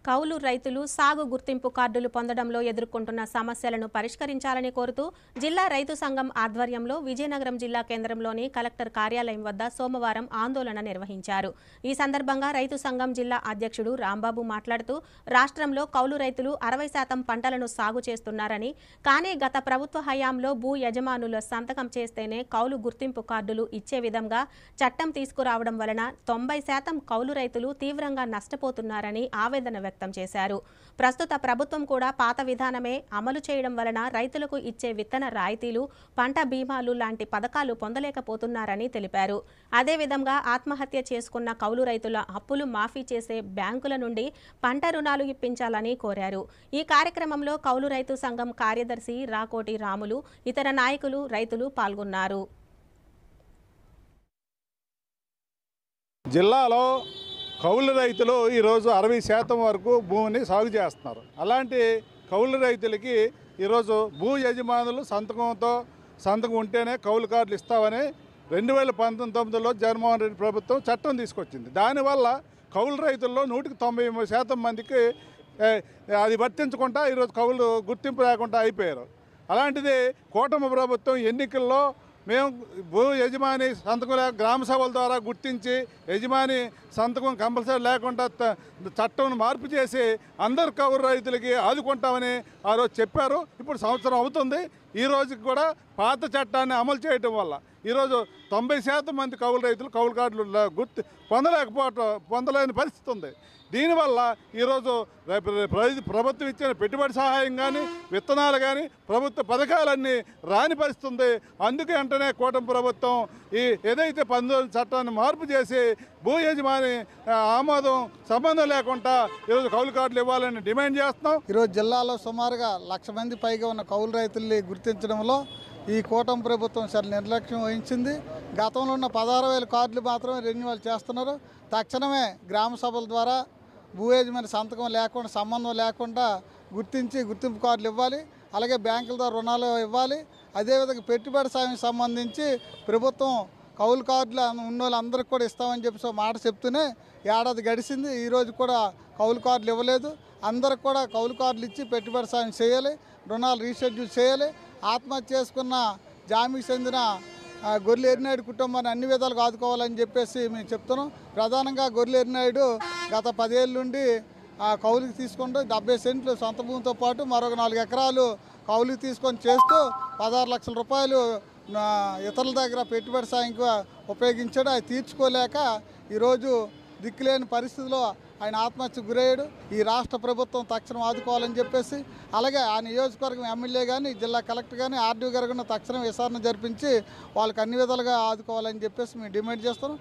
కౌలు రైతులు సాగు గుర్తింపు కార్డులు పొందడంలో ఎదుర్కొంటున్న సమస్యలను పరిష్కరించాలని కోరుతూ జిల్లా రైతు సంఘం ఆధ్వర్యంలో విజయనగరం జిల్లా కేంద్రంలోని కలెక్టర్ కార్యాలయం వద్ద సోమవారం ఆందోళన నిర్వహించారు. ఈ సందర్భంగా రైతు సంఘం జిల్లా అధ్యక్షుడు రాంబాబు మాట్లాడుతూ రాష్ట్రంలో కౌలు రైతులు 60% పంటలను సాగు చేస్తున్నారని, కానీ గత ప్రభుత్వ హయాంలో భూ యజమానుల సంతకం చేస్తేనే కౌలు గుర్తింపు కార్డులు ఇచ్చే విధంగా చట్టం తీసుకురావడం వలన 90% కౌలు రైతులు తీవ్రంగా నష్టపోతున్నారని ఆవేదన వ్యక్తం చేశారు. ప్రస్తుత ప్రభుత్వం కూడా పాత విధానమే అమలు చేయడం వలన రైతులకు ఇచ్చే విత్తన రాయితీలు, పంట బీమాలు లాంటి పథకాలు పొందలేకపోతున్నారని తెలిపారు. అదేవిధంగా ఆత్మహత్య చేసుకున్న కౌలు రైతుల అప్పులు మాఫీ చేసే బ్యాంకుల నుండి పంట రుణాలు ఇప్పించాలని కోరారు. ఈ కార్యక్రమంలో కౌలు రైతు సంఘం కార్యదర్శి రాకోటి రాములు, ఇతర నాయకులు, రైతులు పాల్గొన్నారు. జిల్లాలో కౌలు రైతులు ఈరోజు 60% వరకు భూమిని సాగు చేస్తున్నారు. అలాంటి కౌలు రైతులకి ఈరోజు భూ యజమానులు సంతకం ఉంటేనే కౌలు కార్డులు ఇస్తామని 2019లో జగన్మోహన్ రెడ్డి ప్రభుత్వం చట్టం తీసుకొచ్చింది. దానివల్ల కౌలు రైతుల్లో 190% మందికి అది వర్తించకుండా ఈరోజు కౌలు గుర్తింపు లేకుండా అయిపోయారు. అలాంటిది కూటమి ప్రభుత్వం ఎన్నికల్లో మేము భూ యజమాని సంతకం గ్రామ సభల ద్వారా గుర్తించి యజమాని సంతకం కంపల్సరీ లేకుండా చట్టం మార్పు చేసి అందరు కౌలు రైతులకి ఆదుకుంటామని ఆ రోజు చెప్పారు. ఇప్పుడు సంవత్సరం అవుతుంది. ఈ రోజుకి కూడా పాత చట్టాన్ని అమలు చేయడం వల్ల ఈరోజు 90% మంది కౌలు రైతులు కౌలు కార్డులు పొందలేని పరిస్థితి ఉంది. దీనివల్ల ఈరోజు ప్రభుత్వం ఇచ్చిన పెట్టుబడి సహాయం కానీ, విత్తనాలు కానీ, ప్రభుత్వ పథకాలన్నీ రాని పరిస్థితి ఉంది. అందుకే వెంటనే కూటమి ప్రభుత్వం ఏదైతే 19 చట్టాన్ని మార్పు చేసి భూ యజమాని ఆమోదం సంబంధం లేకుండా ఈరోజు కౌలు కార్డులు ఇవ్వాలని డిమాండ్ చేస్తున్నాం. ఈరోజు జిల్లాలో సుమారుగా 1,00,000 మంది పైగా ఉన్న కౌలు రైతుల్ని గుర్తించడంలో ఈ కూటమి ప్రభుత్వం చాలా నిర్లక్ష్యం వహించింది. గతంలో ఉన్న 16,000 కార్డులు మాత్రమే రెన్యువల్ చేస్తున్నారు. తక్షణమే గ్రామ సభల ద్వారా భూ యజమాని సంతకం లేకుండా, సంబంధం లేకుండా గుర్తింపు కార్డులు ఇవ్వాలి. అలాగే బ్యాంకుల ద్వారా రుణాలు ఇవ్వాలి. అదేవిధంగా పెట్టుబడి సాయం సంబంధించి ప్రభుత్వం కౌలు కార్డులు ఉన్న వాళ్ళందరికీ కూడా ఇస్తామని చెప్పి మాట చెప్తూనే ఏడాది గడిచింది. ఈరోజు కూడా కౌలు కార్డులు ఇవ్వలేదు. అందరికి కూడా కౌలు కార్డులు ఇచ్చి పెట్టుబడి సాయం చేయాలి, రుణాలు రీషెడ్యూల్ చేయాలి. ఆత్మహత్య చేసుకున్న జామికి చెందిన గొర్రెల ఎరినాయుడు కుటుంబాన్ని అన్ని విధాలుగా ఆదుకోవాలని చెప్పేసి మేము చెప్తున్నాం. ప్రధానంగా గొర్రెల ఎరినాయుడు గత 10 ఏళ్ళ నుండి కౌలుకి తీసుకుంటూ 70 సెంట్లు సొంత భూమితో పాటు మరొక 4 ఎకరాలు కౌలుకి తీసుకొని చేస్తూ 16 లక్షల రూపాయలు ఇతరుల దగ్గర పెట్టుబడి సాయంగా ఉపయోగించాడు. అది తీర్చుకోలేక ఈరోజు దిక్కులేని పరిస్థితిలో ఆయన ఆత్మహత్యకు గురయ్యాడు. ఈ రాష్ట్ర ప్రభుత్వం తక్షణం ఆదుకోవాలని చెప్పేసి, అలాగే ఆ నియోజకవర్గం ఎమ్మెల్యే కానీ, జిల్లా కలెక్టర్ కానీ, ఆర్డీఓ గారు తక్షణం విచారణ జరిపించి వాళ్ళకి అన్ని విధాలుగా ఆదుకోవాలని చెప్పేసి మేము డిమాండ్ చేస్తున్నాం.